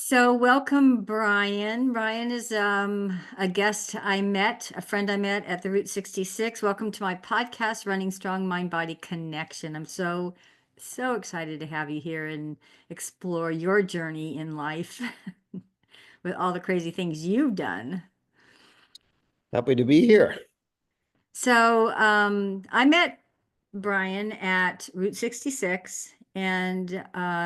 So welcome, Brian. Brian is a guest a friend I met at the Route 66. Welcome to my podcast, Running Strong Mind Body Connection. I'm so excited to have you here and explore your journey in life with all the crazy things you've done. Happy to be here. So I met Brian at Route 66, and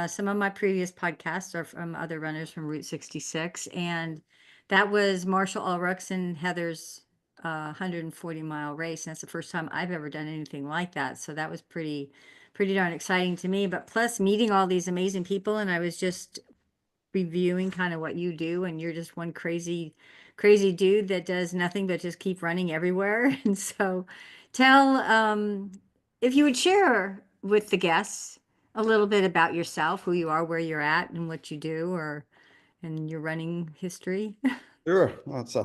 some of my previous podcasts are from other runners from Route 66, and that was Marshall Ulrichs and Heather's 140-mile race. And that's the first time I've ever done anything like that. So that was pretty darn exciting to me. But plus meeting all these amazing people, and I was just reviewing kind of what you do, and you're just one crazy dude that does nothing but just keep running everywhere. And so tell if you would share with the guests a little bit about yourself, who you are, where you're at, and what you do, or and your running history. Sure, that's a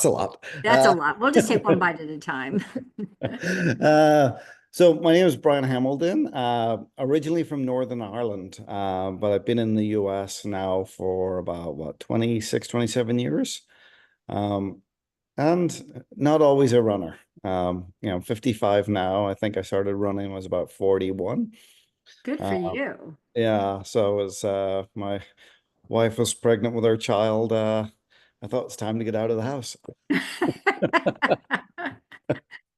lot. That's a lot. We'll just take one bite at a time. uh, so my name is Brian Hamilton, originally from Northern Ireland, but I've been in the US now for about 26, 27 years. Um, and not always a runner. I'm 55 now. I think I started running when I was about 41. Good for Uh, you. yeah, so as my wife was pregnant with our child, I thought it's time to get out of the house.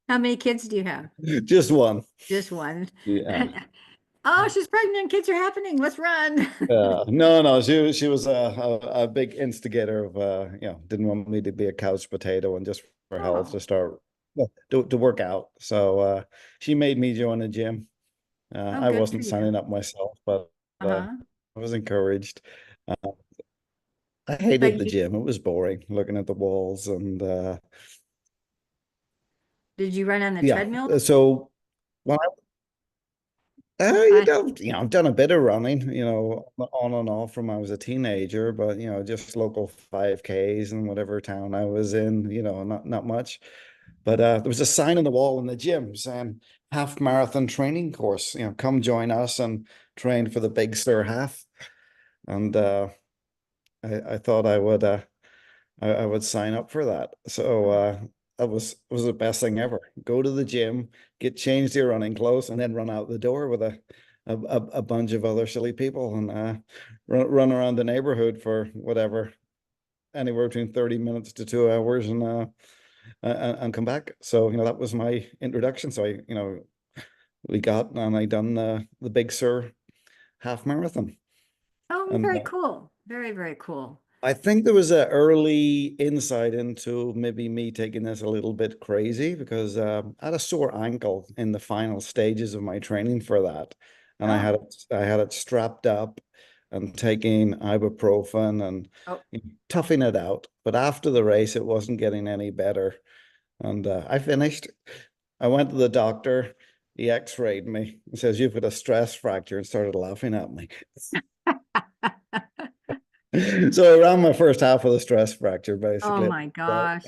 How many kids do you have? Just one. Just one. Yeah. Oh, she's pregnant. Kids are happening. Let's run. No, she was a big instigator of didn't want me to be a couch potato and just for health Oh, to start to work out. So she made me join a gym. oh, I good for wasn't you. signing up myself, but Uh-huh. I was encouraged. Uh, I But hated the gym. It was boring looking at the walls and did you run on the yeah. treadmill? So when I, I've done a bit of running, on and off from I was a teenager, but just local 5Ks in whatever town I was in, not much. But there was a sign on the wall in the gym saying half marathon training course, come join us and train for the Big Sur half. And I thought I would sign up for that. So that was the best thing ever. Go to the gym, get changed your running clothes, and then run out the door with a bunch of other silly people and run around the neighborhood for whatever, anywhere between 30 minutes to 2 hours and come back. So, that was my introduction. So we got and I done the Big Sur half marathon. oh, And very cool. Very cool. I think there was an early insight into maybe me taking this a little bit crazy because I had a sore ankle in the final stages of my training for that, and Oh, I had it strapped up and taking ibuprofen and oh, toughing it out. But after the race, it wasn't getting any better, and I finished. I went to the doctor. He X-rayed me. He says you've got a stress fracture and started laughing at me. So I ran my first half with a stress fracture, oh basically. my gosh.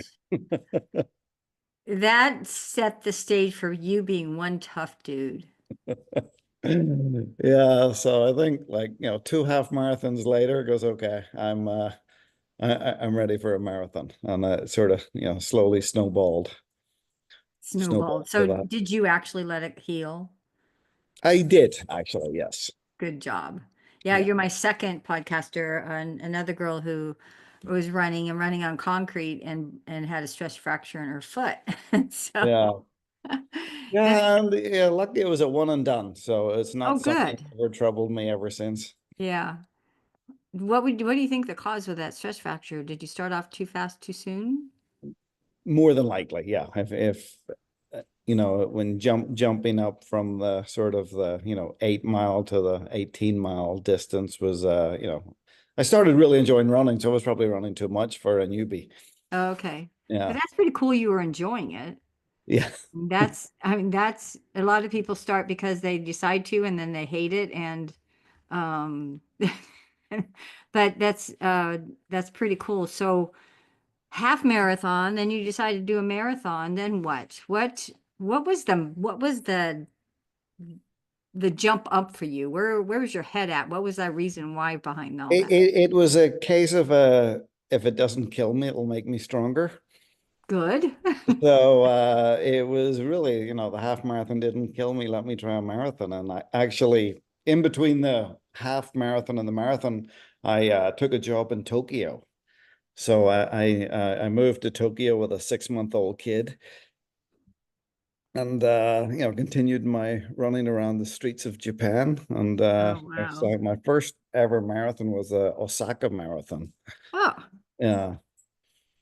That set the stage for you being one tough dude. Yeah, so I think like two half marathons later, it goes okay. I'm ready for a marathon, and it sort of slowly Snowballed. snowballed So to that. did you actually let it heal? I did actually, yes. Good job. Yeah, Yeah, you're my second podcaster, another girl who was running on concrete and had a stress fracture in her foot. So, yeah, and, yeah, and yeah. Luckily, it was a one and done, so it's oh, not something good. that ever troubled me ever since. Yeah. What do you think the cause of that stress fracture? Did you start off too fast, too soon? More than likely, yeah. If when jumping up from the sort of the 8 mile to the 18 mile distance was I started really enjoying running, so I was probably running too much for a newbie. Okay. But Yeah, that's pretty cool you were enjoying it. yeah, I mean, that's a lot of people start because they decide to and then they hate it and um but that's pretty cool. So half marathon, then you decided to do a marathon, then what? What was the the jump up for you? Where was your head at? What was that reason why behind all It, that? it, it was a case of if it doesn't kill me, it'll make me stronger. Good. So it was really, the half marathon didn't kill me. Let me try a marathon. And I actually, in between the half marathon and the marathon, I took a job in Tokyo. So I moved to Tokyo with a 6-month-old kid, and continued my running around the streets of Japan. And Oh, wow. so my first ever marathon was a Osaka marathon. Oh, Yeah,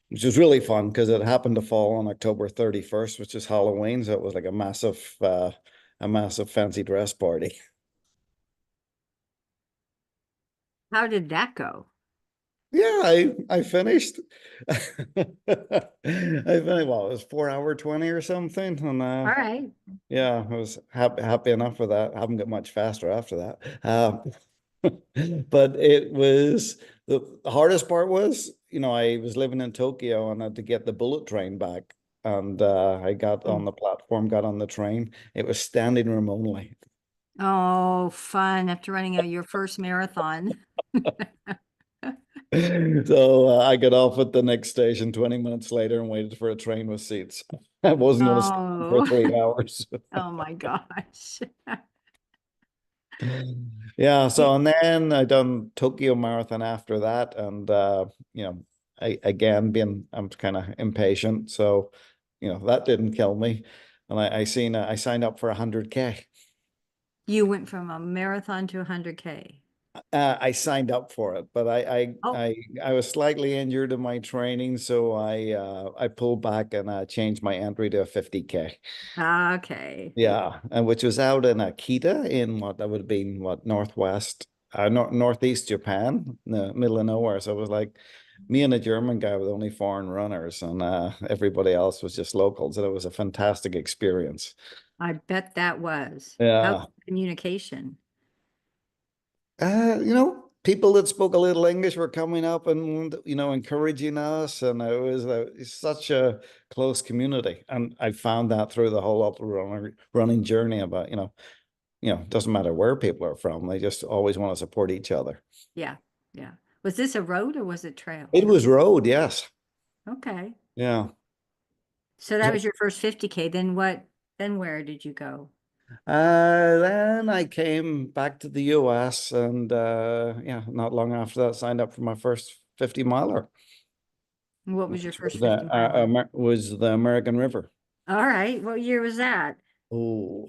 which was really fun because it happened to fall on October 31st, which is Halloween. So it was like a massive fancy dress party. how did that go? Yeah, I finished. I finished, well, it was 4 hour 20 or something. And All right. yeah, I was happy enough with that. I haven't got much faster after that. But it was the hardest part was, I was living in Tokyo and I had to get the bullet train back. And I got on Mm. the platform, got on the train. It was standing room only. Oh, fun after running your first marathon. So I got off at the next station 20 minutes later and waited for a train with seats. I wasn't going to stand for Oh, 3 hours. oh my gosh. Yeah, so You, and then I done Tokyo Marathon after that, and I again being I'm kind of impatient, so that didn't kill me, and I signed up for 100K. you went from a marathon to 100K. I signed up for it, but Oh, I was slightly injured in my training, so I pulled back and changed my entry to a 50K. okay. Yeah, and which was out in Akita in what that would have been what northwest, northeast Japan, in the middle of nowhere. So it was like me and a German guy with only foreign runners, and everybody else was just locals, and it was a fantastic experience. I bet that was. How Yeah, communication? people that spoke a little English were coming up and encouraging us, and it was such a close community, and I found that through the whole up running journey about it doesn't matter where people are from. They just always want to support each other. Yeah, yeah. Was this a road or was it trail? It was road, yes. Okay. Yeah. So that was your first 50K. Then what? Then where did you go? Then I came back to the US and yeah, not long after that signed up for my first 50 miler, What was your which first 50 miler? was the American River. All right. What year was that? Oh,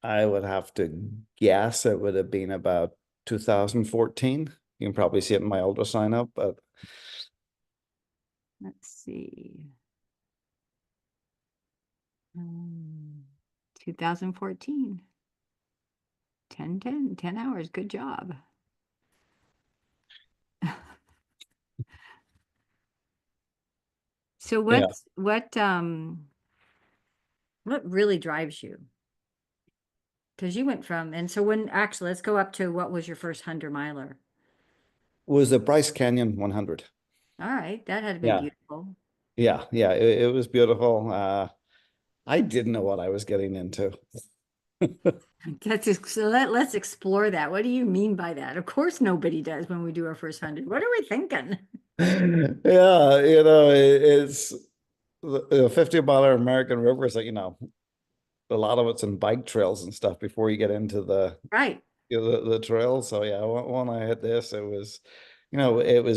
I would have to guess it would have been about 2014. You can probably see it in my older sign up, but Let's see. 2014. 10 hours. Good job. So yeah, what really drives you? Because you went from, and so when actually let's go up to what was your first 100 miler? was the Bryce Canyon 100. All right, that had to be Yeah. beautiful. Yeah, it was beautiful. I didn't know what I was getting into. Let's explore that. What do you mean by that? Of course, nobody does when we do our first 100. What are we thinking? Yeah, it's the 50-mile American River is like, a lot of it's in bike trails and stuff before you get into Right. the trails. So yeah, when I hit this, it was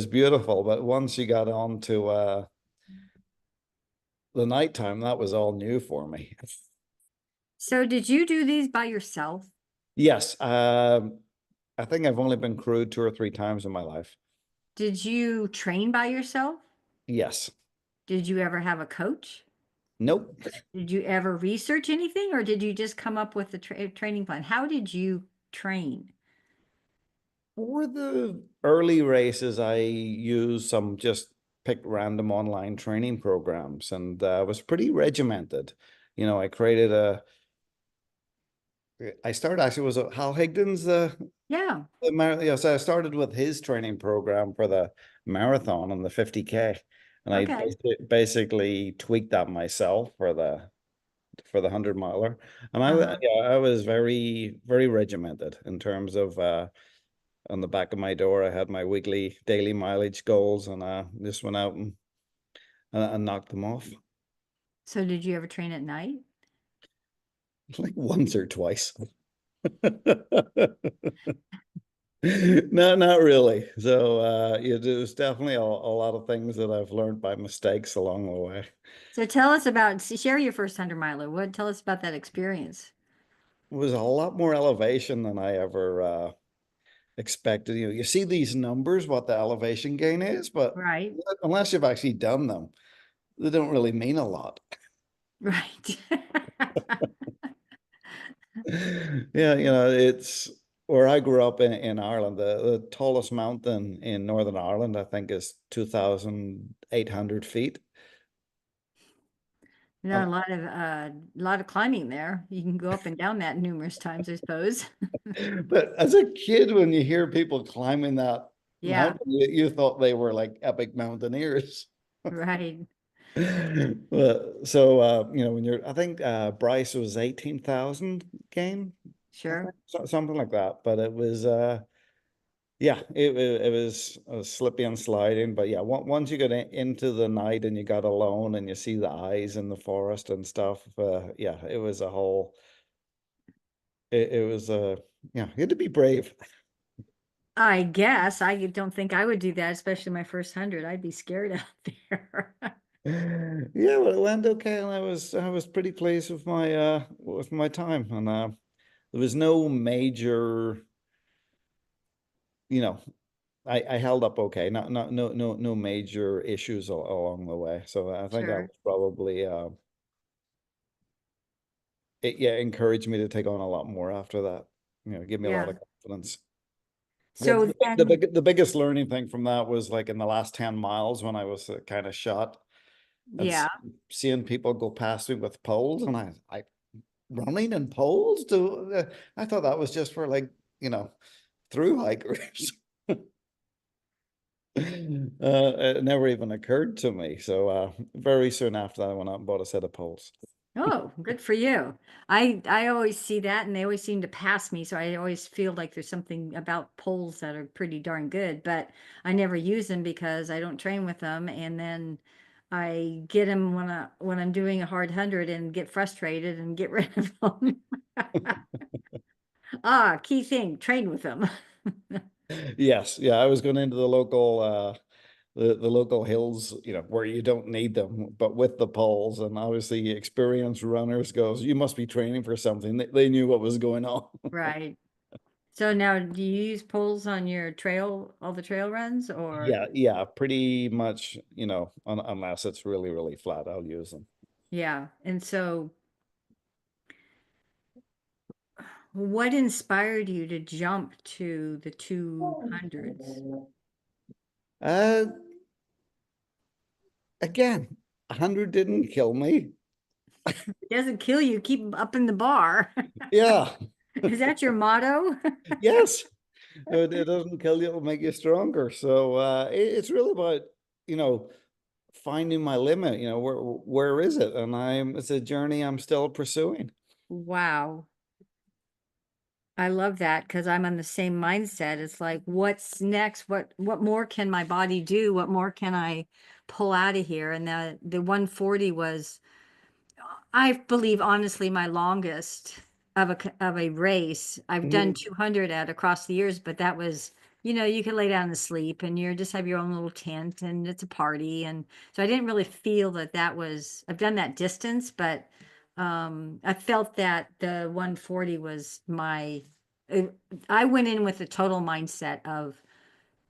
beautiful. But once you got on to the nighttime, that was all new for me. So did you do these by yourself? Yes, I think I've only been crewed 2 or 3 times in my life. Did you train by yourself? Yes. Did you ever have a coach? Nope. Did you ever research anything or did you just come up with the training plan? How did you train? For the early races, I used some just picked random online training programs and was pretty regimented. I created I started actually was it Hal Higdon's Yeah. so I started with his training program for the marathon and the 50K. And I Okay. basically tweaked that myself for the for the 100 miler. And Uh-huh. yeah, I was very, very regimented in terms of on the back of my door, I had my weekly daily mileage goals, and just went out and knocked them off So did you ever train at night? like once or twice. No, not really. So yeah, there's definitely a lot of things that I've learned by mistakes along the way. So tell us about, share your first 100 miler. Tell us about that experience. It was a lot more elevation than I ever expected. You see these numbers, what the elevation gain is, but Right. unless you've actually done them, they don't really mean a lot. Right. Yeah, it's where I grew up in Ireland. The tallest mountain in Northern Ireland, I think, is 2,800 feet. Not a lot of climbing there. You can go up and down that numerous times, I suppose. But as a kid, when you hear people climbing that Yeah, mountain, you thought they were like epic mountaineers. right. So when I think Bryce was 18,000 game, I Sure. think, something like that. But it was yeah, it was slippy and sliding. But yeah, once you get into the night and you got alone and you see the eyes in the forest and stuff, yeah, it was a whole. It was yeah, you had to be brave. I guess I don't think I would do that, especially my first 100. I'd be scared out there. Yeah, well, it went okay, and I was pretty pleased with my time, and there was no major, you know, I held up okay, not no major issues along the way. So I think that Sure. was probably it, yeah, encouraged me to take on a lot more after that. Give me a lot Yeah. of confidence. The, So then, the biggest learning thing from that was like in the last 10 miles when I was kind of shot and yeah, seeing people go past me with poles, and I running in poles to I thought that was just for like, you know, through hikers. It never even occurred to me. So very soon after that, I went out and bought a set of poles. oh, good for you. I always see that and they always seem to pass me, so I always feel like there's something about poles that are pretty darn good, but I never use them because I don't train with them, and then I get them when I'm doing a hard 100 and get frustrated and get rid of them. Ah, key thing, train with them. Yes, yeah, I was going into the local the local hills, where you don't need them, but with the poles. And obviously experienced runners goes, you must be training for something. They knew what was going on. Right. So now do you use poles on your all the trail runs, or Yeah, pretty much, unless it's really, really flat, I'll use them. yeah. And so what inspired you to jump to the 200s? Uh, Again, 100 didn't kill me. It doesn't kill you, keep upping the bar. Yeah, Is that your motto? yes. It doesn't kill you, it'll make you stronger. So it's really about, you know, finding my limit, where is it? And it's a journey I'm still pursuing. Wow. I love that because I'm on the same mindset. It's like, what's next? What more can my body do? What more can I pull out of here? And the 140 was, I believe, honestly, my longest of a race. I've done Mhm. 200 at across the years, but that was, you can lay down and sleep, and you just have your own little tent, and it's a party, and so I didn't really feel that was. I've done that distance, but I felt that the 140 was my. it- I went in with a total mindset of,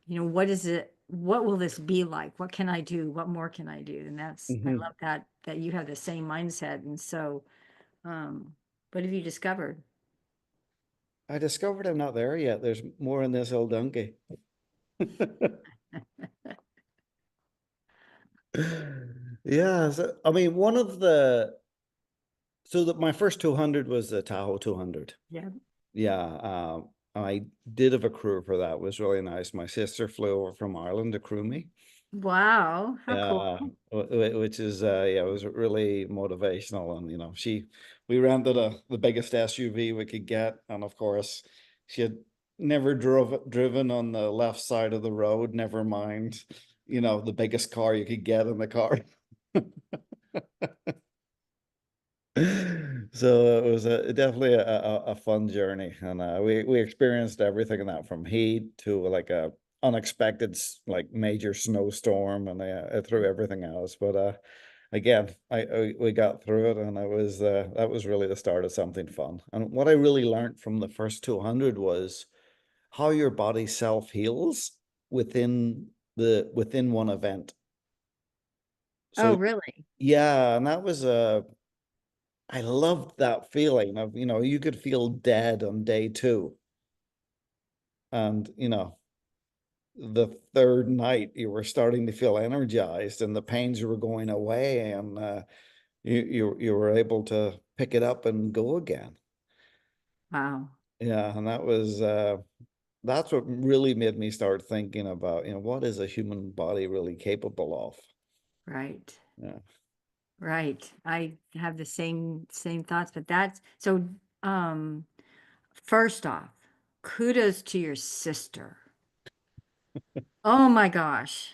what is it? What will this be like? What can I do? What more can I do? And I Mhm. love that you have the same mindset. And so, what have you discovered? I discovered I'm not there yet. There's more in this old donkey. Yeah, so, I mean, so that my first 200 was the Tahoe 200. Yeah. Yeah, I did have a crew for that. It was really nice. My sister flew over from Ireland to crew me. Wow, how cool. Yeah, which is yeah, it was really motivational. And we rented the biggest SUV we could get, and of course, she had never driven on the left side of the road. Never mind, the biggest car you could get in the car. So it was definitely a fun journey, and we experienced everything in that, from heat to like a unexpected like major snowstorm, and it threw everything else. But again, we got through it, and it was that was really the start of something fun. And what I really learned from the first 200 was how your body self heals within one event. Oh, So really? yeah, and that was I loved that feeling of, you could feel dead on day two. And, the third night you were starting to feel energized and the pains were going away, and you were able to pick it up and go again. Wow. Yeah, and that's what really made me start thinking about, what is a human body really capable of? Right. Yeah. Right. I have the same thoughts, but that's so um first off, kudos to your sister. Oh my gosh.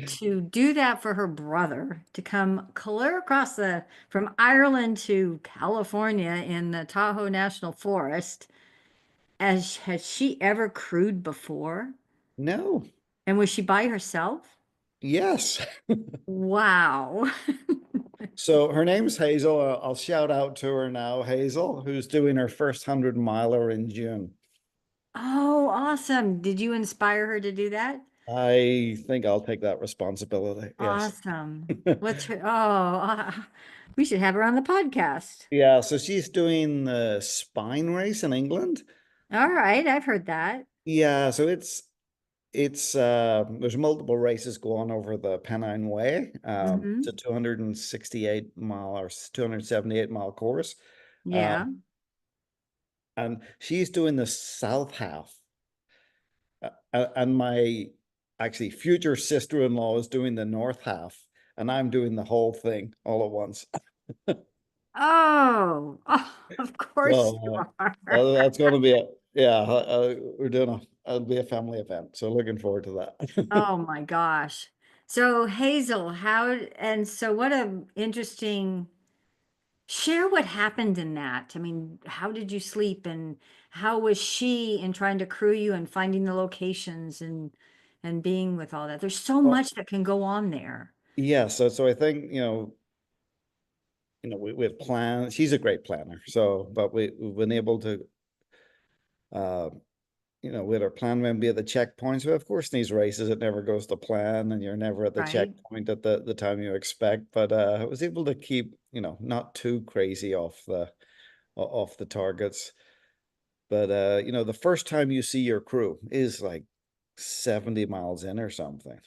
To do that for her brother, to come clear across the from Ireland to California in the Tahoe National Forest. As has she ever crewed before? No. And was she by herself? Yes. Wow. So her name's Hazel. I'll shout out to her now, Hazel, who's doing her first 100 miler in June. Oh, awesome. Did you inspire her to do that? I think I'll take that responsibility. Yes. Awesome. What's her? Oh, we should have her on the podcast. Yeah, so she's doing the spine race in England. All right, I've heard that. Yeah, so it's there's multiple races going over the Pennine Way. It's a Hmm. 268 mile or 278-mile course. Yeah. Um, and she's doing the south half. And my actually future sister-in-law is doing the north half, and I'm doing the whole thing all at once. Oh, oh, of course you So are. that's going to be yeah, we're doing it'll be a family event. So looking forward to that. Oh my gosh. So Hazel, and so what a interesting share what happened in that. I mean, how did you sleep and how was she in trying to crew you and finding the locations and being with all that? There's so Well, much that can go on there. yeah, so I think, we have planned. She's a great planner. So, but we've been able to uh with our plan when be at the checkpoints. But of course, in these races, it never goes to plan, and you're never at the Right? checkpoint at the time you expect. But I was able to keep, not too crazy off the targets. But the first time you see your crew is like 70 miles in or something.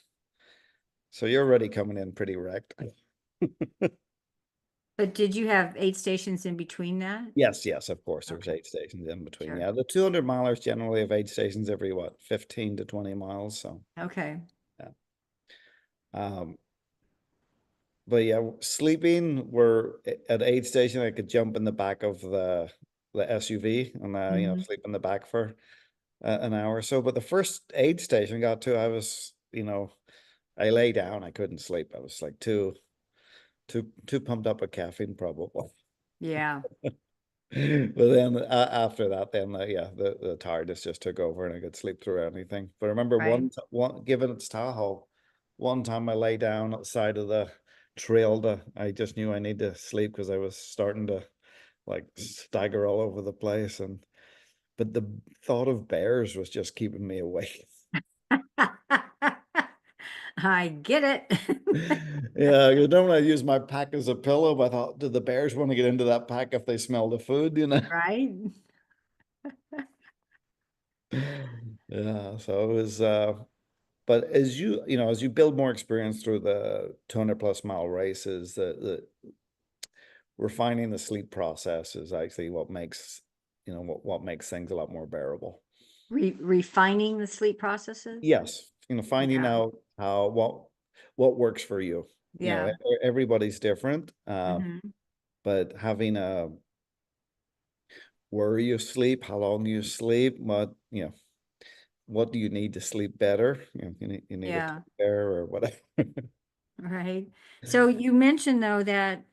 So you're already coming in pretty wrecked. But did you have 8 stations in between that? Yes, yes, of course. There's Okay, aid stations in between. sure. Yeah, the 200 milers generally have aid stations every, what, 15 to 20 miles. So, Okay. yeah. Um, but yeah, sleeping, we're at aid station. I could jump in the back of the SUV and Hmm. sleep in the back for an hour or so. But the first aid station I got to, I was, I lay down. I couldn't sleep. I was like too pumped up with caffeine, probably. Yeah, But then after that, then yeah, the tiredness just took over, and I could sleep through anything. But I remember right. one given it's Tahoe, one time I lay down at the side of the trail. I just knew I need to sleep because I was starting to like stagger all over the place, and but the thought of bears was just keeping me awake. I get it. Yeah, you don't want to use my pack as a pillow, but I thought, do the bears want to get into that pack if they smell the food, Right? Yeah, so it was but as you build more experience through the 200 plus mile races, the refining the sleep process is actually what makes what makes things a lot more bearable. Refining the sleep processes? Yes, finding Yeah. out how what what works for you. You know, Yeah. everybody's different. Hmm. But having a where you sleep, how long you sleep, what do you need to sleep better? You need a Yeah. pair or whatever. Right. So you mentioned though that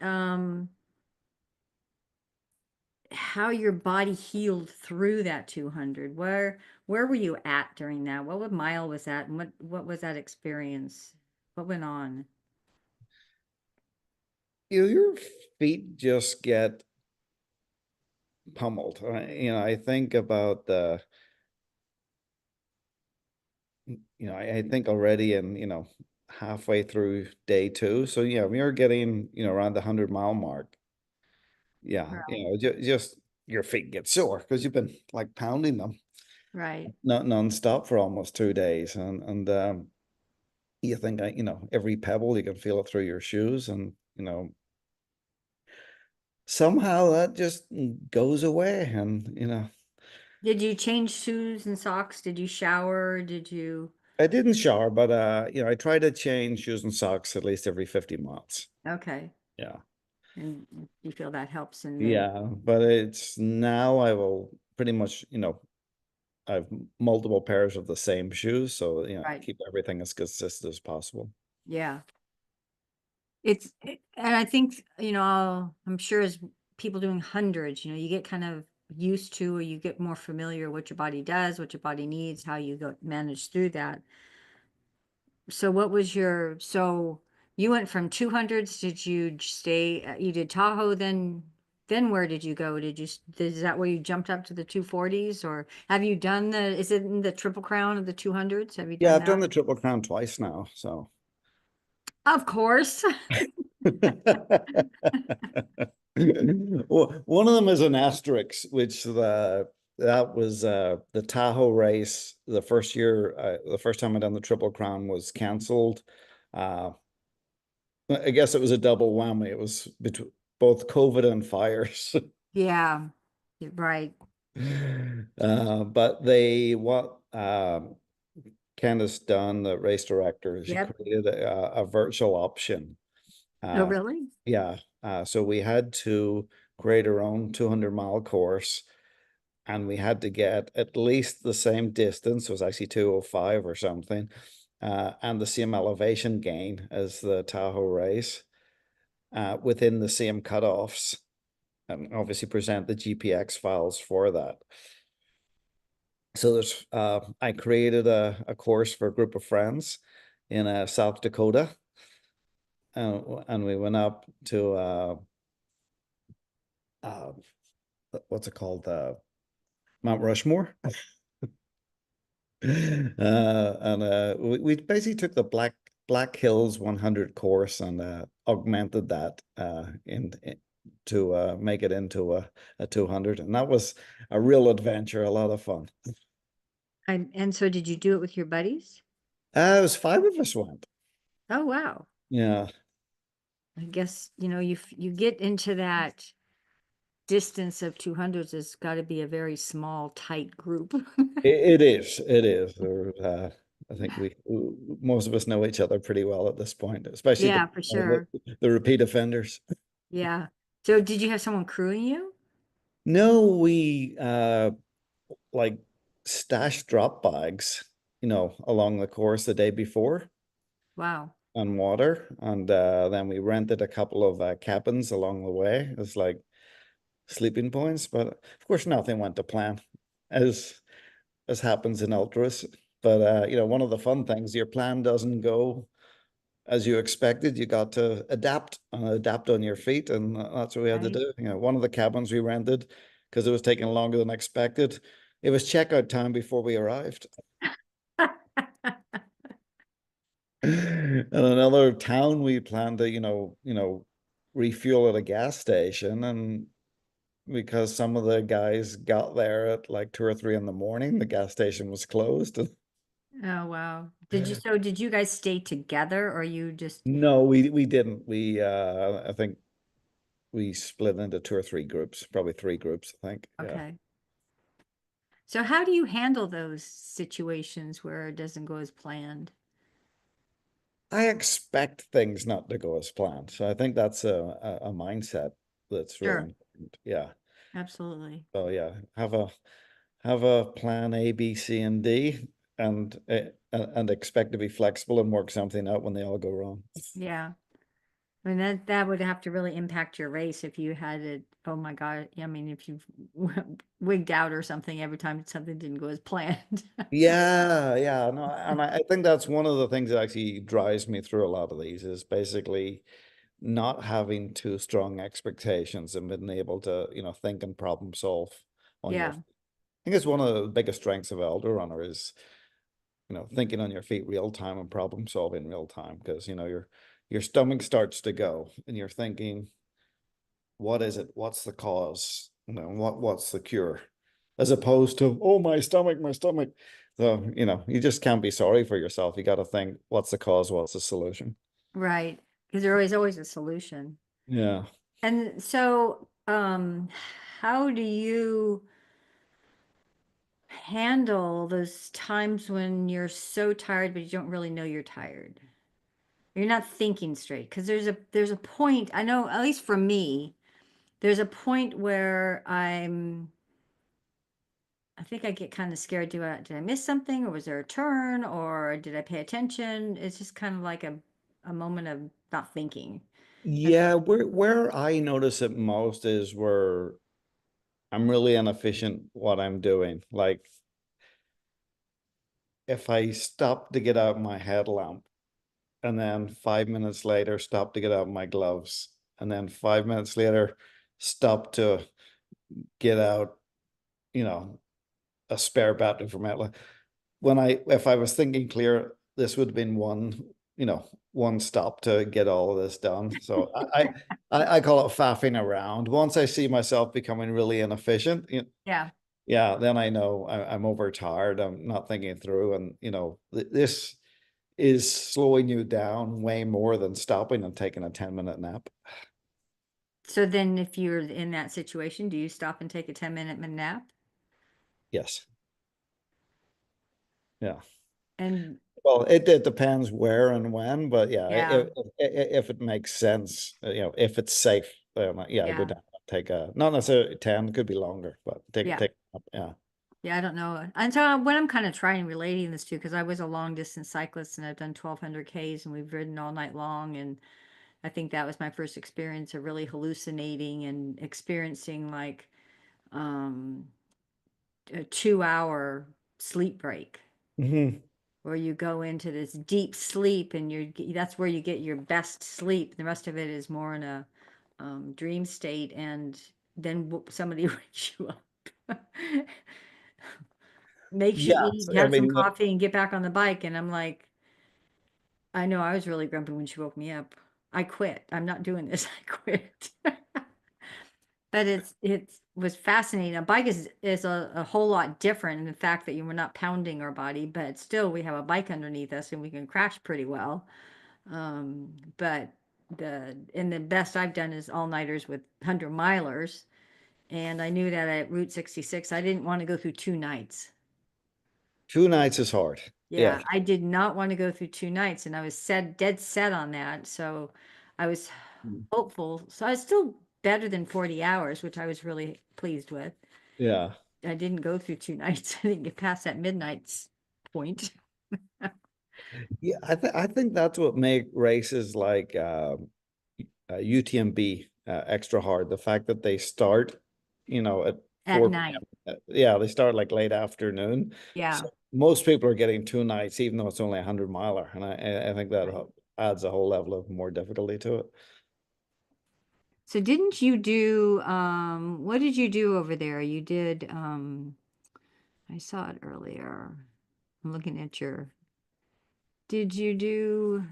how your body healed through that 200. Where were you at during that? What mile was that, and what was that experience? What went on? Your feet just get pummeled. I think about I think already in, halfway through day two. So yeah, we are getting, around the 100-mile mark. Yeah, just your feet get sore because you've been like pounding them Right. not nonstop for almost 2 days. And you think, every pebble you can feel it through your shoes, and somehow that just goes away. And Did you change shoes and socks? Did you shower? Did you? I didn't shower, but I try to change shoes and socks at least every 50 miles. Okay. Yeah. And you feel that helps in the Yeah, but it's now I will pretty much, I've multiple pairs of the same shoes, so right. keep everything as consistent as possible. Yeah. And I think, I'm sure as people doing hundreds, you get kind of used to, or you get more familiar what your body does, what your body needs, how you go manage through that. So so you went from 200s, did you stay, you did Tahoe, then where did you go? Is that where you jumped up to the 240s, or have you done is it in the Triple Crown of the 200s? Have you Yeah, done I've done that? the Triple Crown twice now, so. Of course. Well, one of them is an asterisk, which that was the Tahoe race. The first time I done the Triple Crown was canceled. Uh, I guess it was a double whammy. It was between both COVID and fires. Yeah, right. But what Candace Dunn, the race director, she Yep. created a virtual option. Oh, Uh, really? yeah, so we had to create our own 200-mile course, and we had to get at least the same distance. It was actually 205 or something, and the same elevation gain as the Tahoe race, within the same cutoffs, and obviously present the GPX files for that. So I created a course for a group of friends in South Dakota, and we went up to uh, what's it called, Mount Rushmore. And we basically took the Black Hills 100 course and augmented that to make it into a 200, and that was a real adventure, a lot of fun. And so did you do it with your buddies? It was five of us went. Oh, wow. Yeah, I guess, you get into that distance of 200s, it's got to be a very small, tight group. it is. I think most of us know each other pretty well at this point, especially Yeah, for sure. the repeat offenders. Yeah. So did you have someone crewing you? No, we like stashed drop bags, along the course the day before, Wow. on water, and then we rented a couple of cabins along the way as like sleeping points. But of course, nothing went to plan, as happens in ultras. But one of the fun things, your plan doesn't go as you expected. You got to adapt on your feet, and that's what we had to Right. do. One of the cabins we rented, because it was taking longer than expected, it was checkout time before we arrived. And another town we planned to, refuel at a gas station, and because some of the guys got there at like 2 or 3 in the morning, the gas station was closed. Oh, wow. Did you guys stay together, or you just, No, we didn't. I think we split into 2 or 3 groups, probably 3 groups, I think. Yeah. okay. So how do you handle those situations where it doesn't go as planned? I expect things not to go as planned. So I think that's a mindset that's really Sure. important. Yeah. Absolutely. So yeah, have a plan A, B, C, and D, and expect to be flexible and work something out when they all go wrong. Yeah. I mean, that would have to really impact your race if you had it. Oh my God. I mean, if you wigged out or something every time something didn't go as planned. Yeah, yeah, no, and I think that's one of the things that actually drives me through a lot of these is basically not having too strong expectations and being able to, think and problem solve on your. Yeah. I think it's one of the biggest strengths of elder runner is, thinking on your feet real time and problem solving real time because your stomach starts to go and you're thinking, what is it? What's the cause? What's the cure? As opposed to, oh, my stomach, my stomach. So, you just can't be sorry for yourself. You got to think, what's the cause? What's the solution? Right. Because there is always a solution. Yeah. And so, how do you handle those times when you're so tired, but you don't really know you're tired? You're not thinking straight. Because there's a point, I know, at least for me, there's a point where I think I get kind of scared. Did I miss something, or was there a turn, or did I pay attention? It's just kind of like a moment of not thinking. And Yeah, where I notice it most is where I'm really inefficient what I'm doing. Like if I stop to get out my headlamp and then 5 minutes later stop to get out my gloves and then 5 minutes later stop to get out, you know, a spare battery for my when if I was thinking clear, this would have been one stop to get all of this done. So I call it faffing around. Once I see myself becoming really inefficient, yeah. yeah, then I know I'm overtired. I'm not thinking it through, and this is slowing you down way more than stopping and taking a 10-minute nap. So then if you're in that situation, do you stop and take a 10-minute nap? Yes. Yeah. And Well, it depends where and when, but yeah, yeah, if it makes sense, if it's safe, yeah, go yeah, down, take a not necessarily 10, it could be longer, but yeah, take yeah. yeah, I don't know. And so what I'm kind of trying relating this to, because I was a long distance cyclist and I've done 1,200 Ks and we've ridden all night long. And I think that was my first experience of really hallucinating and experiencing like um, a 2 hour sleep break Hmm. where you go into this deep sleep and that's where you get your best sleep. The rest of it is more in a dream state, and then somebody wakes you up, makes you Yes, eat, I have some mean, coffee, and get back on the bike. And I'm like, I know I was really grumpy when she woke me up. I quit. I'm not doing this. I quit. But it was fascinating. A bike is a whole lot different in the fact that you were not pounding our body, but still we have a bike underneath us and we can crash pretty well. But the best I've done is all-nighters with 100 milers. And I knew that at Route 66, I didn't want to go through 2 nights. 2 nights is hard. Yeah. Yeah, I did not want to go through 2 nights, and I was dead set on that. So I was hopeful. So I was still better than 40 hours, which I was really pleased with. Yeah. I didn't go through 2 nights. I didn't get past that midnight point. Yeah, I think that's what make races like UTMB extra hard. The fact that they start, at At 4 night. p.m. Yeah, they start like late afternoon. Yeah. So most people are getting 2 nights, even though it's only 100 miler, and I think that Right. adds a whole level of more difficulty to it. So didn't you do what did you do over there? You did I saw it earlier. I'm looking at your did you do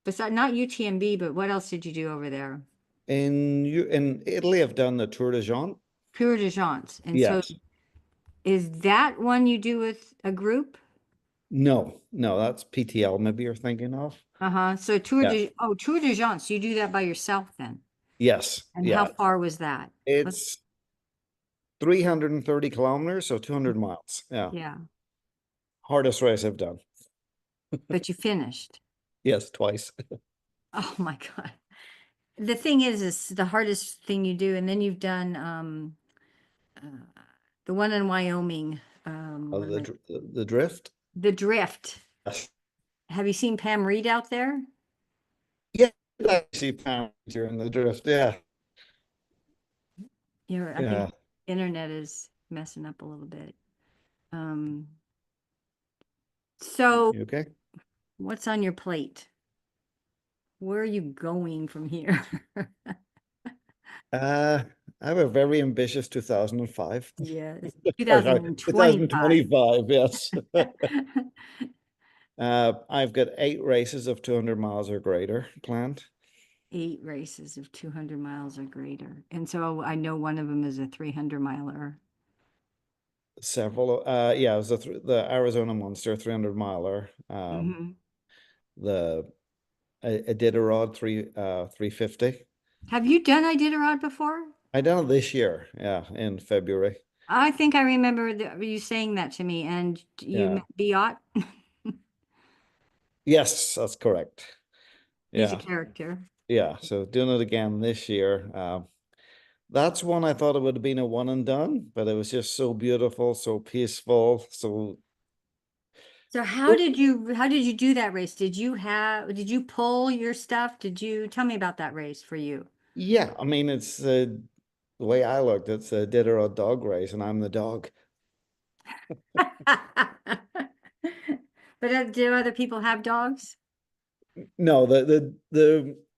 besides not UTMB, but what else did you do over there? In Italy, I've done the Tour de Jean. Tour de France. And so Yes. is that one you do with a group? No, no, that's PTL maybe you're thinking of. Uh-huh. So Yeah. Tour de France, you do that by yourself then. Yes. And how Yeah. far was that? What, It's 330 kilometers, so 200 miles. Yeah. yeah. Hardest race I've done. But you finished. Yes, twice. Oh my God. The thing is the hardest thing you do, and then you've done uh, the one in Wyoming. What am I? The drift. The drift. Yes. Have you seen Pam Reed out there? Yeah, I see pounds during the drift. Yeah, I think yeah. internet is messing up a little bit. Um, so You okay? what's on your plate? Where are you going from here? Uh, I have a very ambitious 2005. Yes, Or sorry, 2025. 2025, yes. I've got 8 races of 200 miles or greater planned. 8 races of 200 miles or greater. And so I know one of them is a 300 miler. Several, yeah, it was the Arizona Monster 300 miler. Hmm. The Iditarod 350. Have you done Iditarod before? I done it this year, yeah, in February. I think I remember you saying that to me, and you Yeah. met Biot. Yes, that's correct. He's a Yeah. character. Yeah. So doing it again this year. That's one I thought it would have been a one and done, but it was just so beautiful, so peaceful. So So how did you do that race? Did you pull your stuff? Did you tell me about that race for you? yeah, I mean it's the way I looked, it's a dinner or dog race, and I'm the dog. But do other people have dogs? No, the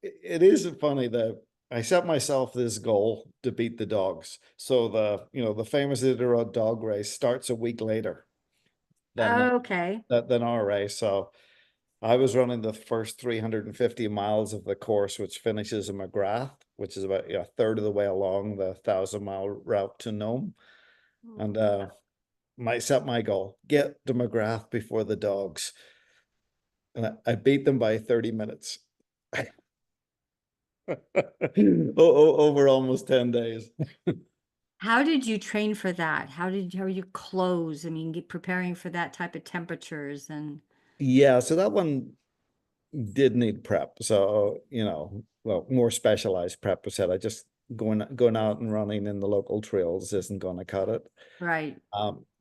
it is funny that I set myself this goal to beat the dogs. So the famous Iditarod dog race starts a week later than Okay. than our race. So I was running the first 350 miles of the course, which finishes in McGrath, which is about a third of the way along the 1,000-mile route to Nome. And might set my goal, get to McGrath before the dogs. And I beat them by 30 minutes. Over almost 10 days. How did you train for that? How are your clothes? I mean, preparing for that type of temperatures and Yeah, so that one did need prep. So, well, more specialized prep. I said I just going out and running in the local trails isn't going to cut it. right.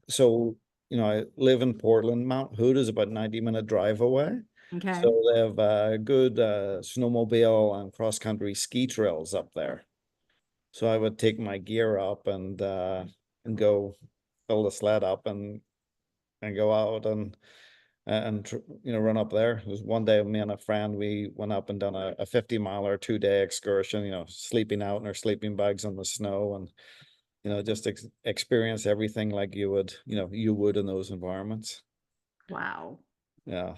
So, I live in Portland. Mount Hood is about 90-minute drive away. Okay. So they have good snowmobile and cross-country ski trails up there. So I would take my gear up and go fill the sled up and go out and run up there. It was one day me and a friend, we went up and done a 50 mile or 2 day excursion, sleeping out in our sleeping bags on the snow and just experience everything like you would in those environments. Wow. Yeah.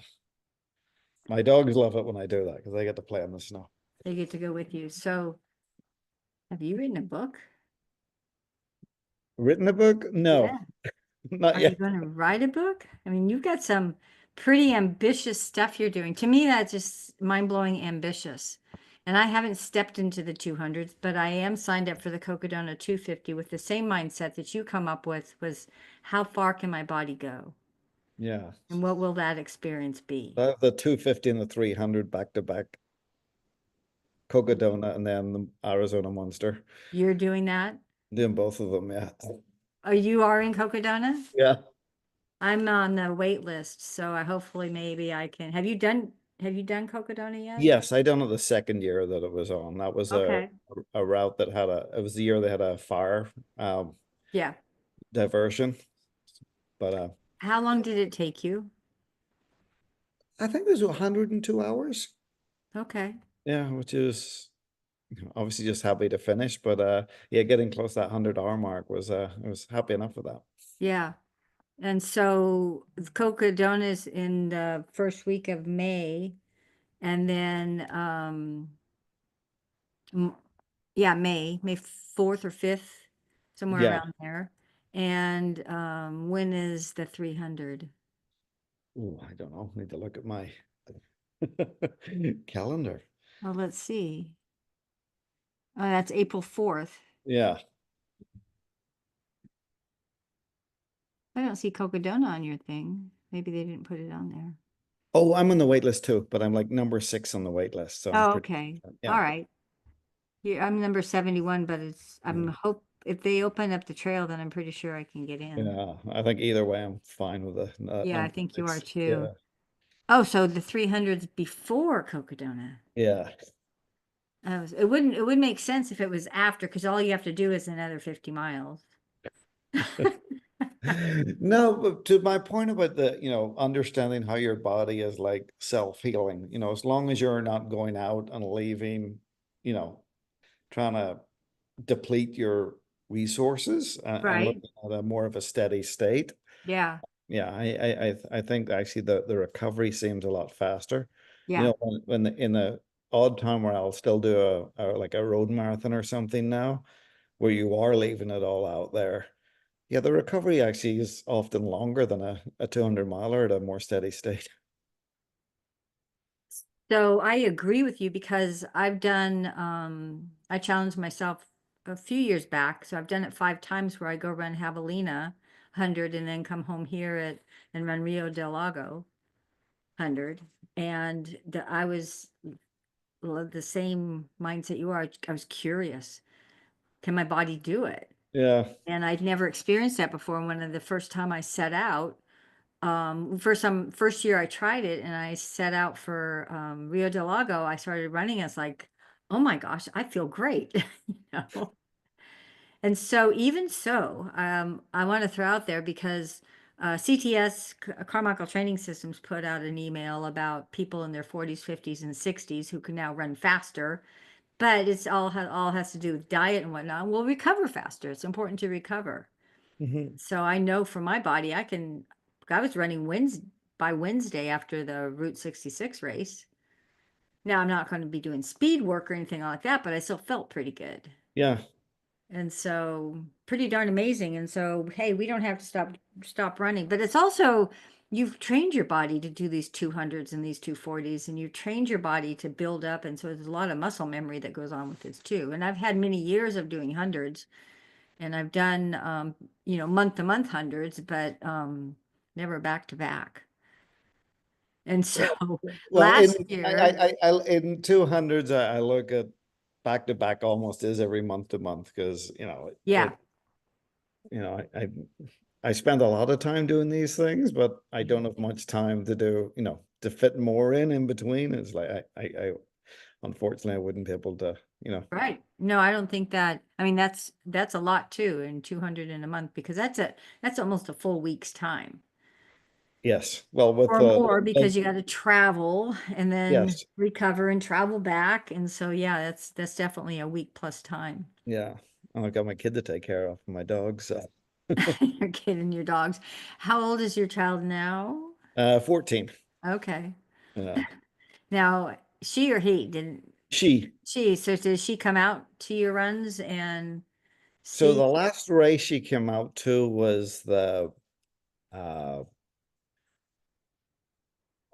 My dogs love it when I do that because they get to play in the snow. They get to go with you. So, have you written a book? Written a book? No, Yeah. not Are you yet. going to write a book? I mean, you've got some pretty ambitious stuff you're doing. To me, that's just mind-blowing ambitious. And I haven't stepped into the 200s, but I am signed up for the Cocodona 250 with the same mindset that you come up with was how far can my body go? Yeah. And what will that experience be? I have the 250 and the 300 back to back, Cocodona and then the Arizona Monster. You're doing that? Doing both of them, yeah. You are in Cocodona? Yeah. I'm on the wait list, so I hopefully maybe I can. Have you done Cocodona yet? Yes, I done it the second year that it was on. That was Okay. a route that it was the year they had a fire Yeah. diversion. But How long did it take you? I think it was 102 hours. Okay. Yeah, which is obviously just happy to finish. But yeah, getting close to that 100-hour mark I was happy enough with that. Yeah. And so Cocodona's in the first week of May, and then m- yeah, May 4th or 5th, somewhere Yeah. around there. And when is the 300? Oh, I don't know. Need to look at my calendar. Well, let's see. Oh, that's April 4th. Yeah. I don't see Cocodona on your thing. Maybe they didn't put it on there. Oh, I'm on the wait list too, but I'm like number 6 on the wait list, so I'm Oh, pretty, okay. All yeah, right. Yeah, I'm number 71, but I'm yeah, hope if they open up the trail, then I'm pretty sure I can get in. yeah. I think either way, I'm fine with the Yeah, I number think you are 6. too. Yeah, Oh, so the 300's before Cocodona. yeah. It would make sense if it was after, because all you have to do is another 50 miles. No, but to my point about the, understanding how your body is like self-healing, as long as you're not going out and leaving, you know, trying to deplete your resources and Right? looking at a more of a steady state. Yeah. Yeah, I think actually the recovery seems a lot faster. Yeah. In the odd time where I'll still do like a road marathon or something now, where you are leaving it all out there. Yeah, the recovery actually is often longer than a 200 miler at a more steady state. So I agree with you because I challenged myself a few years back. So I've done it 5 times where I go run Javelina 100 and then come home here and run Rio del Lago 100. And I was the same mindset you are. I was curious. Can my body do it? Yeah. And I'd never experienced that before. And when the first time I set out, first year I tried it and I set out for Rio del Lago, I started running. It's like, oh my gosh, I feel great, you know. And so even so, I want to throw out there because CTS Carmichael Training Systems put out an email about people in their 40s, 50s, and 60s who can now run faster, but it's all has to do with diet and whatnot. We'll recover faster. It's important to recover. Hmm. So I know for my body, I was running by Wednesday after the Route 66 race. Now I'm not going to be doing speed work or anything like that, but I still felt pretty good. Yeah. And so pretty darn amazing. And so, hey, we don't have to stop running, but it's also you've trained your body to do these 200s and these 240s, and you've trained your body to build up. And so there's a lot of muscle memory that goes on with this too. And I've had many years of doing hundreds and I've done month to month hundreds, but never back to back. And so Well, last year, in 200s, I look at back to back almost is every month to month because yeah. I spend a lot of time doing these things, but I don't have much time to do, to fit more in between. It's like I unfortunately I wouldn't be able to, Right. No, I don't think that. I mean, that's a lot too, in 200 in a month because that's almost a full week's time yes. Well, with or more because you got to travel and then yes, recover and travel back. And so yeah, that's definitely a week plus time. yeah. And I've got my kid to take care of, my dog. So Your kid and your dogs. How old is your child now? 14. Okay. Yeah. Now, she or he didn't She. so did she come out to your runs and So the see? last race she came out to was the uh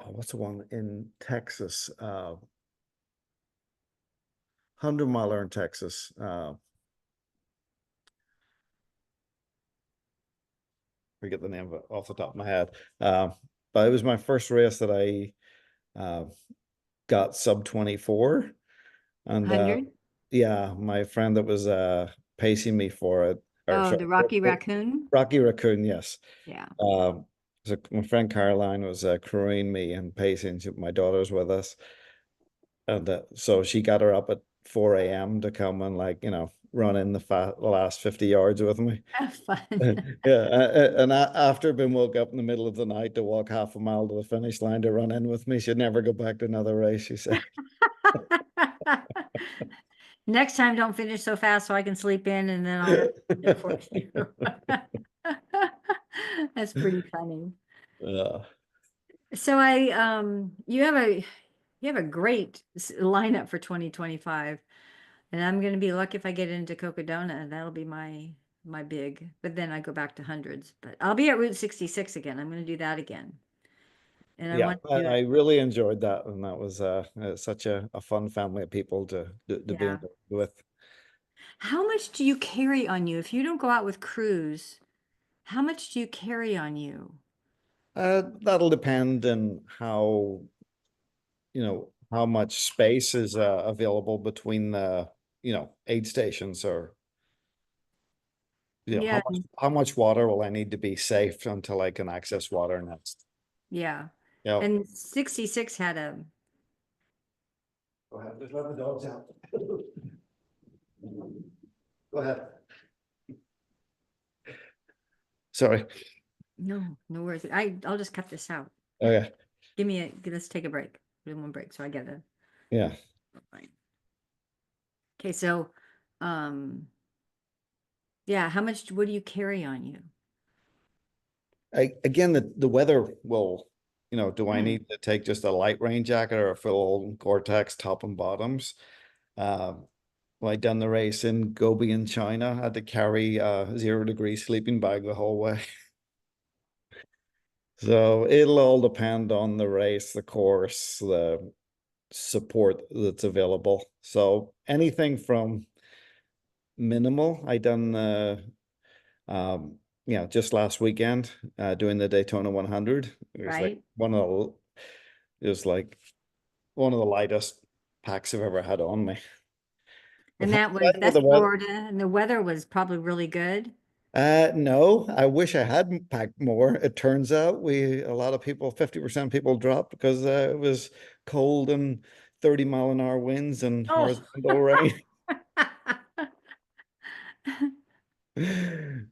what's the one in Texas? 100 miler in Texas. Forget the name of it off the top of my head. Uh, but it was my first race that I uh, got sub 24. And 100? yeah, my friend that was pacing me for it, or Oh, sorry, the Rocky Raccoon? Rocky Raccoon, yes. Yeah. Um, so my friend Caroline was crewing me and pacing. My daughter's with us. And so she got her up at 4 a.m. to come and run in the last 50 yards with me. Have fun. Yeah, and after being woke up in the middle of the night to walk half a mile to the finish line to run in with me, she'd never go back to another race, she said. Next time, don't finish so fast so I can sleep in and then I'll do it for you. That's pretty funny. Yeah, So you have a great lineup for 2025. And I'm going to be lucky if I get into Cocodona. That'll be my big. But then I go back to hundreds. But I'll be at Route 66 again. I'm going to do that again. And I yeah, want to do I it. really enjoyed that, and that was such a fun family of people to be Yeah. involved with. How much do you carry on you if you don't go out with crews? How much do you carry on you? That'll depend on how much space is available between the, aid stations, or, Yeah, how much water will I need to be safe until I can access water next. yeah. Yeah. And 66 had a, Go ahead, just let the dogs out. Go ahead. Sorry. no, no worries. I'll just cut this out. Okay. Let's take a break. Do one break so I get a, Yeah. fine. Okay, so, um, yeah, what do you carry on you? Again, the weather will, do I Hmm, need to take just a light rain jacket or a full Gore-Tex top and bottoms? Um, when I done the race in Gobi in China, I had to carry a 0 degree sleeping bag the whole way. So it'll all depend on the race, the course, the support that's available. So anything from minimal. I done um just last weekend, doing the Daytona 100. It was like right? it was like one of the lightest packs I've ever had on me. But And with that's the weather, Florida, and the weather was probably really good. no, I wish I hadn't packed more. It turns out a lot of people, 50% people dropped because it was cold and 30-mile-an-hour winds and Oh. horizontal rain.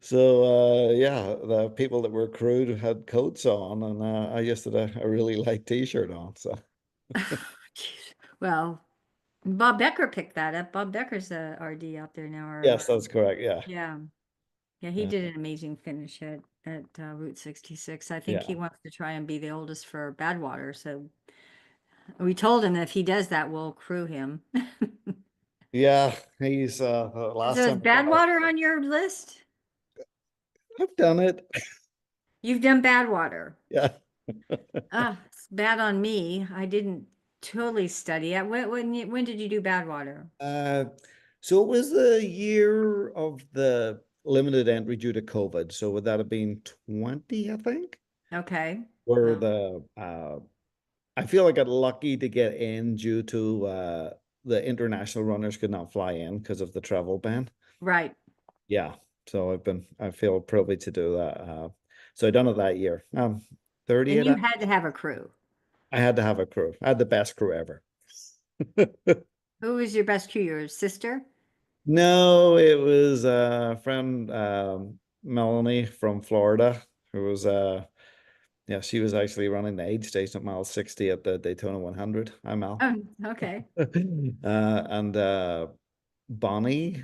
So yeah, the people that were crewed had coats on, and I just had a really light t-shirt on. So Jeez. Well, Bob Becker picked that up. Bob Becker's the RD out there now, yes, that's correct. Yeah, yeah. Yeah, he uh, did an amazing finish at Route 66. I think he yeah, wants to try and be the oldest for Badwater. So we told him that if he does that, we'll crew him. yeah. He's the So last is time Badwater on your list? I've done it. You've done Badwater. Yeah. Ah, it's bad on me. I didn't totally study it. When did you do Badwater? Uh, so it was the year of the limited entry due to COVID. So would that have been 20, I think? Okay. Where Oh, I feel like I got lucky to get in due to the international runners could not fly in because of the travel ban. right. Yeah. So I feel privileged to do that. So I done it that year. 30 And of you that. had to have a crew. I had to have a crew. I had the best crew ever. Who was your best crew? Your sister? No, it was a friend, Melanie from Florida, who was yeah, she was actually running the aid station at mile 60 at the Daytona 100. I'm Mel. Oh, okay. And Bonnie,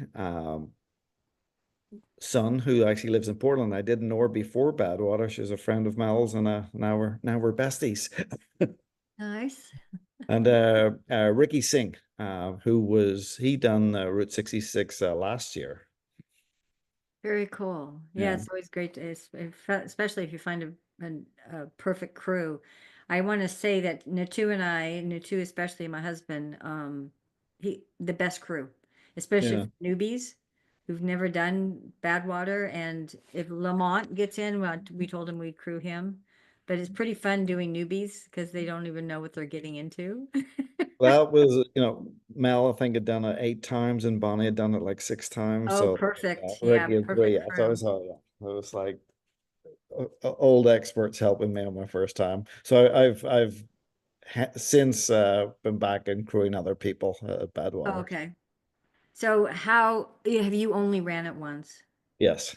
son, who actually lives in Portland. I didn't know her before Badwater. She's a friend of Mel's, and now we're besties. Nice. And Ricky Singh, he done Route 66 last year. Very cool. Yeah, Yeah, it's always great especially if you find a perfect crew. I want to say that Natu especially my husband, the best crew, especially yeah. for newbies who've never done Badwater. And if Lamont gets in, well, we told him we'd crew him. But it's pretty fun doing newbies because they don't even know what they're getting into. That was, Mel, I think, had done it 8 times, and Bonnie had done it like 6 times. Oh, So perfect. Yeah, Ricky had three. perfect Yeah, so crew. it was like old experts helping me on my first time. So I've since been back and crewing other people at Oh, Badwater. okay. So have you only ran it once? Yes.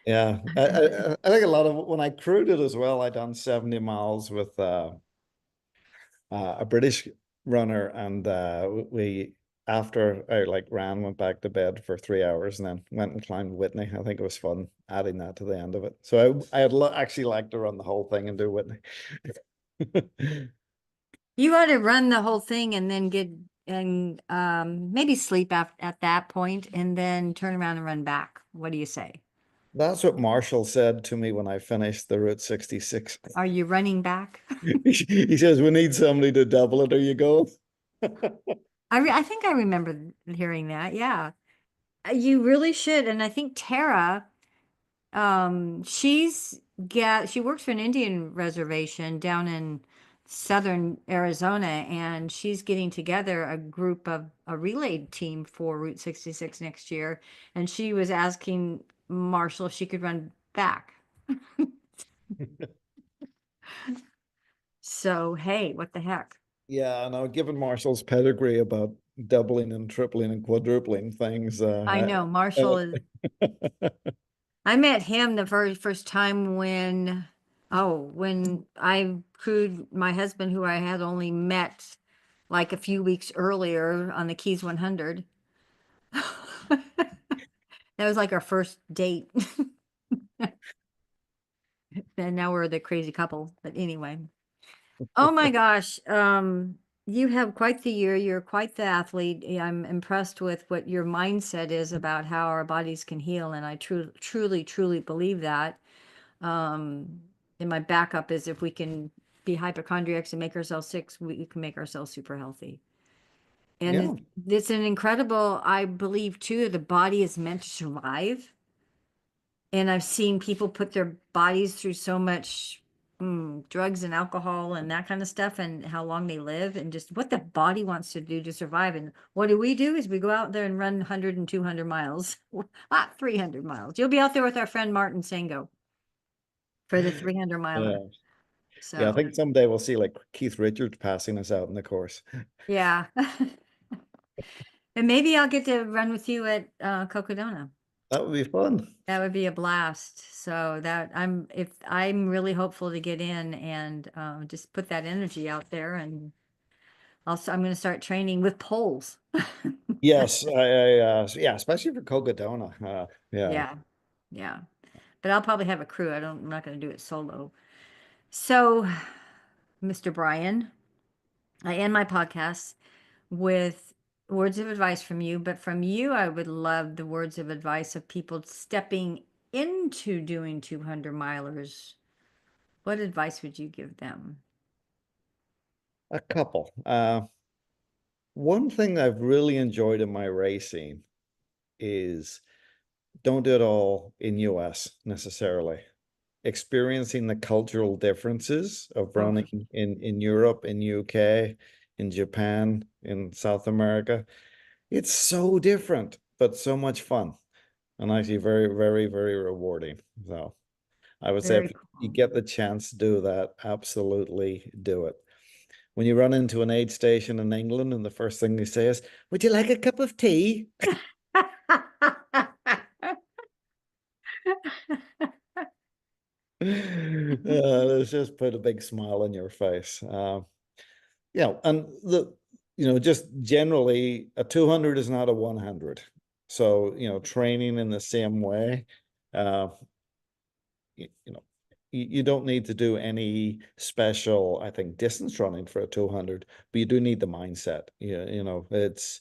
Yeah. I think a lot of when I crewed it as well, I done 70 miles with a British runner, and we after I like ran, went back to bed for 3 hours, and then went and climbed Whitney. I think it was fun adding that to the end of it. So I had actually like to run the whole thing and do Whitney. You ought to run the whole thing and then get and maybe sleep at that point and then turn around and run back. What do you say? That's what Marshall said to me when I finished the Route 66. Are you running back? He says, "We need somebody to double it. Are you going?" I think I remember hearing that. Yeah. You really should. And I think Tara She works for an Indian reservation down in southern Arizona, and she's getting together a group of a relay team for Route 66 next year. And she was asking Marshall if she could run back. So, hey, what the heck? Yeah, no, given Marshall's pedigree about doubling and tripling and quadrupling things, I know Marshall is. I met him the very first time when I crewed my husband, who I had only met like a few weeks earlier on the Keys 100. That was like our first date. And now we're the crazy couple. But anyway. Oh my gosh. You have quite the year. You're quite the athlete. I'm impressed with what your mindset is about how our bodies can heal. And I truly believe that. Um, and my backup is if we can be hypochondriacs and make ourselves sick, we can make ourselves super healthy. And yeah, it's an incredible, I believe too, the body is meant to survive. And I've seen people put their bodies through so much drugs and alcohol and that kind of stuff, and how long they live and just what the body wants to do to survive. And what do? Is we go out there and run 100 and 200 miles, not 300 miles. You'll be out there with our friend Martin Sango for the 300 miler. yeah, yeah. I So, think someday we'll see like Keith Richards passing us out in the course. yeah. And maybe I'll get to run with you at Cocodona. That would be fun. That would be a blast. So that I'm really hopeful to get in and just put that energy out there. And also I'm going to start training with poles. Yes, yeah, especially for Cocodona. Yeah. Yeah. Yeah. But I'll probably have a crew. I'm not going to do it solo. So, Mr. Brian, I end my podcast with words of advice from you, but from you, I would love the words of advice of people stepping into doing 200 milers. What advice would you give them? A couple. One thing I've really enjoyed in my racing is don't do it all in US necessarily. Experiencing the cultural differences of Oh, running in Europe, in UK, in Japan, in South America. It's so different, but so much fun and actually very rewarding. So I would say very if you cool. get the chance to do that, absolutely do it. When you run into an aid station in England and the first thing they say is, "Would you like a cup of tea?" Let's just put a big smile on your face. And just generally, a 200 is not a 100. So, training in the same way, uh, you know, you don't need to do any special, I think, distance running for a 200, but you do need the mindset. It's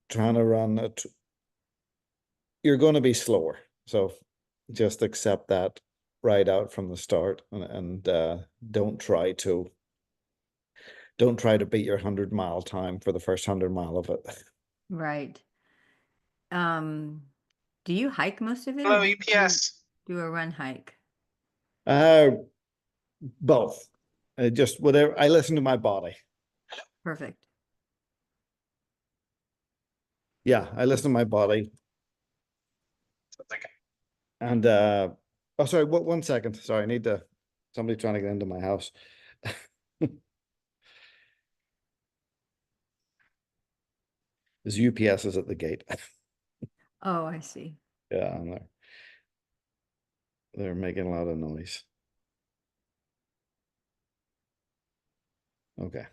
trying to run you're going to be slower. So just accept that right out from the start and don't try to beat your 100-mile time for the first 100 mile of it. Right. Um, do you hike most of it or Hello, do you EPS. do a run hike? Uh, both. Just whatever. I listen to my body. Perfect. Yeah, I listen to my body. Okay. And oh, sorry, one second. Sorry, I need to. Somebody trying to get into my house. There's UPSs at the gate. Oh, I see. Yeah, and they're making a lot of noise. Okay.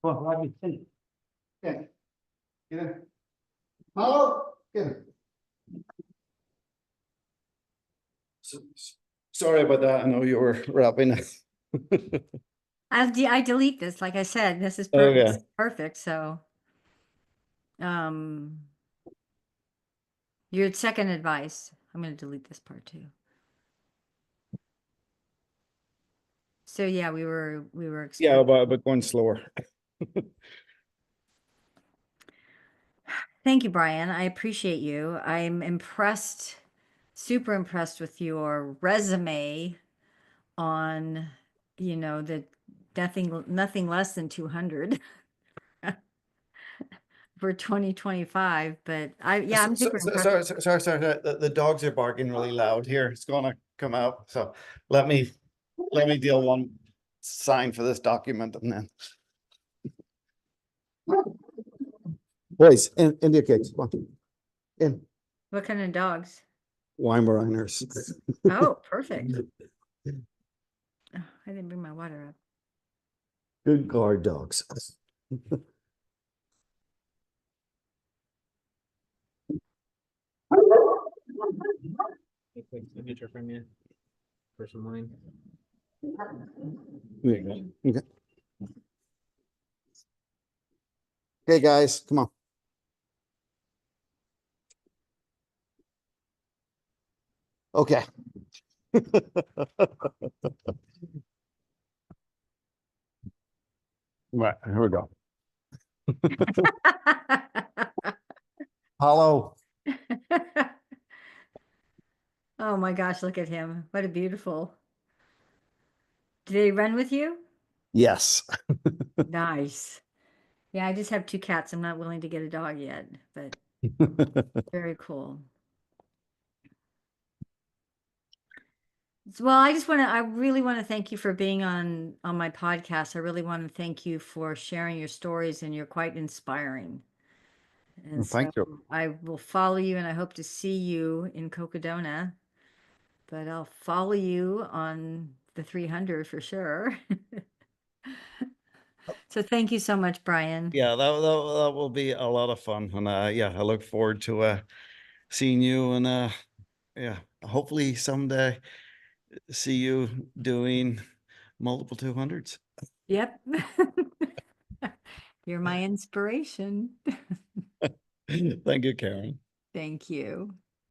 Well, let me see. Yeah. Get in. Hello? Get in. Sorry about that. I know you were wrapping. I delete this, like I said, this is Okay. perfect. So, um, your second advice, I'm going to delete this part too. So yeah, we were Yeah, expecting. but going slower. Thank you, Brian. I appreciate you. I'm impressed, super impressed with your resume on, the nothing less than 200 for 2025. But I'm super impressed. Sorry. The dogs are barking really loud here. It's gonna come out. So let me deal one sign for this document and then. Boys, India kids, come on. In What kind of dogs? Weimaraners. Oh, perfect. Oh, I didn't bring my water up. Good guard dogs. A quick signature from you for some wine. There you go. Okay. Okay, guys, come on. Okay. Right, here we go. Hollow. Oh my gosh, look at him. What a beautiful. Did they run with you? Yes. Nice. Yeah, I just have 2 cats. I'm not willing to get a dog yet, but very cool. Well, I really want to thank you for being on my podcast. I really want to thank you for sharing your stories, and you're quite inspiring. And so Thank you. I will follow you, and I hope to see you in Cocodona, but I'll follow you on the 300 for sure. So thank you so much, Brian. Yeah, that will be a lot of fun. And yeah, I look forward to seeing you and yeah, hopefully someday see you doing multiple 200s. Yep. You're my inspiration. Thank you, Karen. Thank you.